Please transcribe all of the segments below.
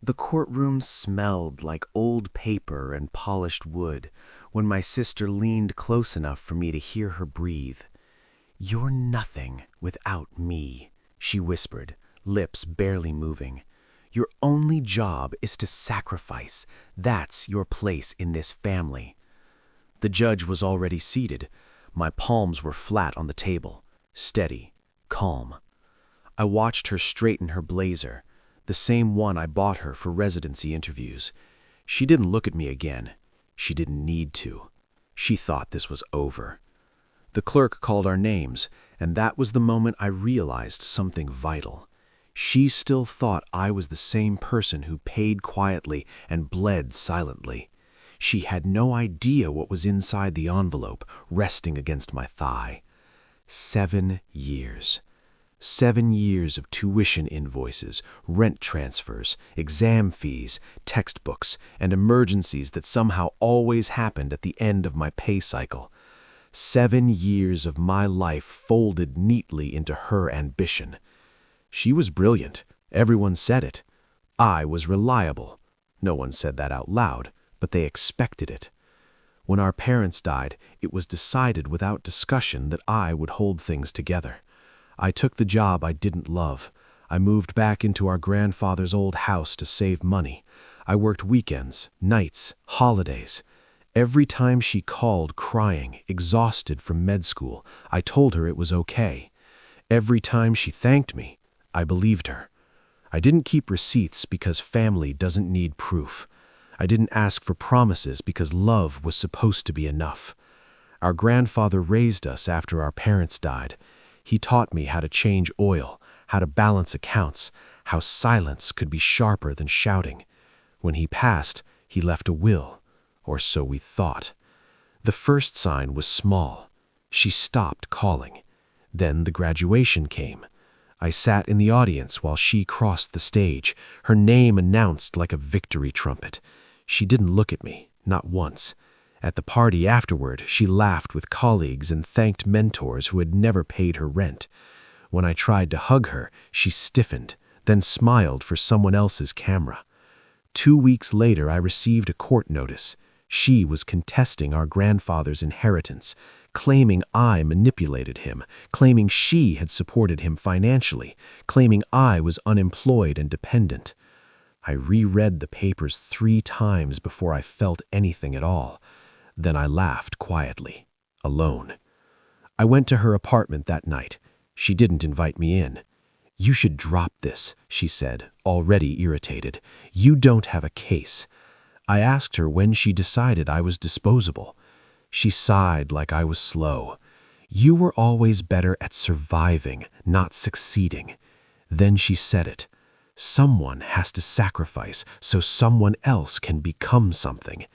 The courtroom smelled like old paper and polished wood when my sister leaned close enough for me to hear her breathe. "You're nothing without me," she whispered, lips barely moving. "Your only job is to sacrifice. That's your place in this family." The judge was already seated. My palms were flat on the table, steady, calm. I watched her straighten her blazer, the same one I bought her for residency interviews. She didn't look at me again. She didn't need to. She thought this was over. The clerk called our names, and that was the moment I realized something vital. She still thought I was the same person who paid quietly and bled silently. She had no idea what was inside the envelope resting against my thigh. 7 years. 7 years of tuition invoices, rent transfers, exam fees, textbooks, and emergencies that somehow always happened at the end of my pay cycle. 7 years of my life folded neatly into her ambition. She was brilliant. Everyone said it. I was reliable. No one said that out loud, but they expected it. When our parents died, it was decided without discussion that I would hold things together. I took the job I didn't love. I moved back into our grandfather's old house to save money. I worked weekends, nights, holidays. Every time she called crying, exhausted from med school, I told her it was okay. Every time she thanked me, I believed her. I didn't keep receipts because family doesn't need proof. I didn't ask for promises because love was supposed to be enough. Our grandfather raised us after our parents died. He taught me how to change oil, how to balance accounts, how silence could be sharper than shouting. When he passed, he left a will, or so we thought. The first sign was small. She stopped calling. Then the graduation came. I sat in the audience while she crossed the stage, her name announced like a victory trumpet. She didn't look at me, not once. At the party afterward, she laughed with colleagues and thanked mentors who had never paid her rent. When I tried to hug her, she stiffened, then smiled for someone else's camera. 2 weeks later, I received a court notice. She was contesting our grandfather's inheritance, claiming I manipulated him, claiming she had supported him financially, claiming I was unemployed and dependent. I reread the papers 3 times before I felt anything at all. Then I laughed quietly, alone. I went to her apartment that night. She didn't invite me in. "You should drop this," she said, already irritated. "You don't have a case." I asked her when she decided I was disposable. She sighed like I was slow. "You were always better at surviving, not succeeding." Then she said it. "Someone has to sacrifice so someone else can become something."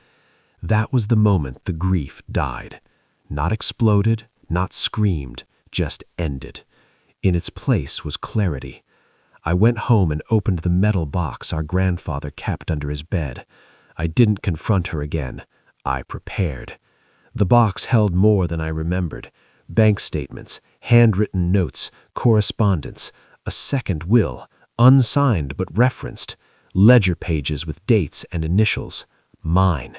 That was the moment the grief died. Not exploded, not screamed, just ended. In its place was clarity. I went home and opened the metal box our grandfather kept under his bed. I didn't confront her again. I prepared. The box held more than I remembered. Bank statements, handwritten notes, correspondence, a second will, unsigned but referenced, ledger pages with dates and initials, mine.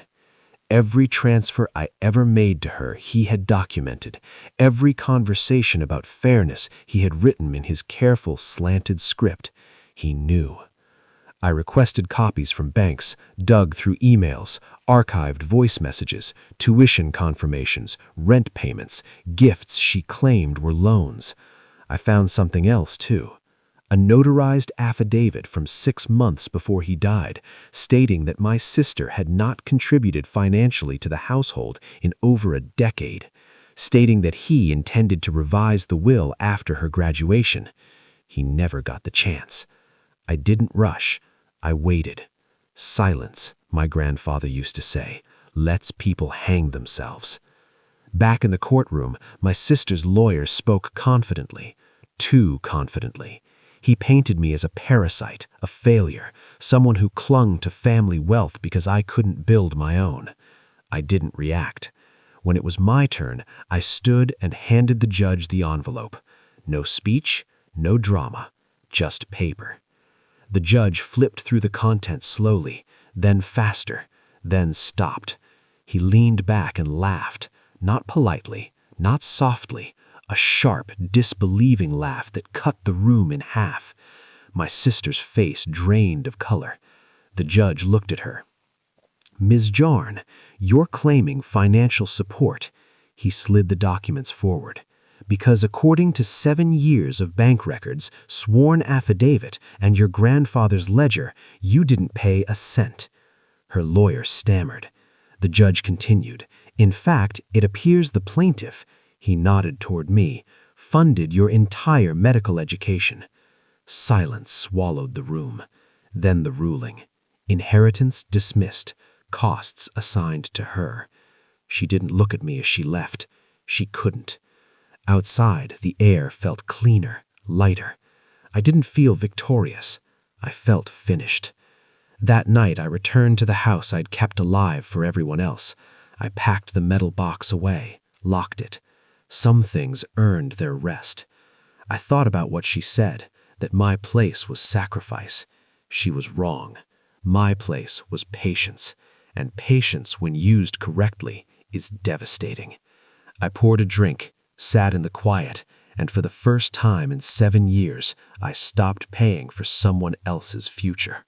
Every transfer I ever made to her he had documented. Every conversation about fairness he had written in his careful, slanted script. He knew. I requested copies from banks, dug through emails, archived voice messages, tuition confirmations, rent payments, gifts she claimed were loans. I found something else, too. A notarized affidavit from 6 months before he died, stating that my sister had not contributed financially to the household in over a decade, stating that he intended to revise the will after her graduation. He never got the chance. I didn't rush. I waited. Silence, my grandfather used to say, lets people hang themselves. Back in the courtroom, my sister's lawyer spoke confidently, too confidently. He painted me as a parasite, a failure, someone who clung to family wealth because I couldn't build my own. I didn't react. When it was my turn, I stood and handed the judge the envelope. No speech, no drama, just paper. The judge flipped through the contents slowly, then faster, then stopped. He leaned back and laughed, not politely, not softly, a sharp, disbelieving laugh that cut the room in half. My sister's face drained of color. The judge looked at her. "Ms. Jarn, you're claiming financial support." He slid the documents forward. "Because according to 7 years of bank records, sworn affidavit, and your grandfather's ledger, you didn't pay a cent." Her lawyer stammered. The judge continued, "In fact, it appears the plaintiff," he nodded toward me, "funded your entire medical education." Silence swallowed the room. Then the ruling. Inheritance dismissed, costs assigned to her. She didn't look at me as she left. She couldn't. Outside, the air felt cleaner, lighter. I didn't feel victorious. I felt finished. That night, I returned to the house I'd kept alive for everyone else. I packed the metal box away, locked it. Some things earned their rest. I thought about what she said, that my place was sacrifice. She was wrong. My place was patience, and patience, when used correctly, is devastating. I poured a drink, sat in the quiet, and for the first time in 7 years, I stopped paying for someone else's future.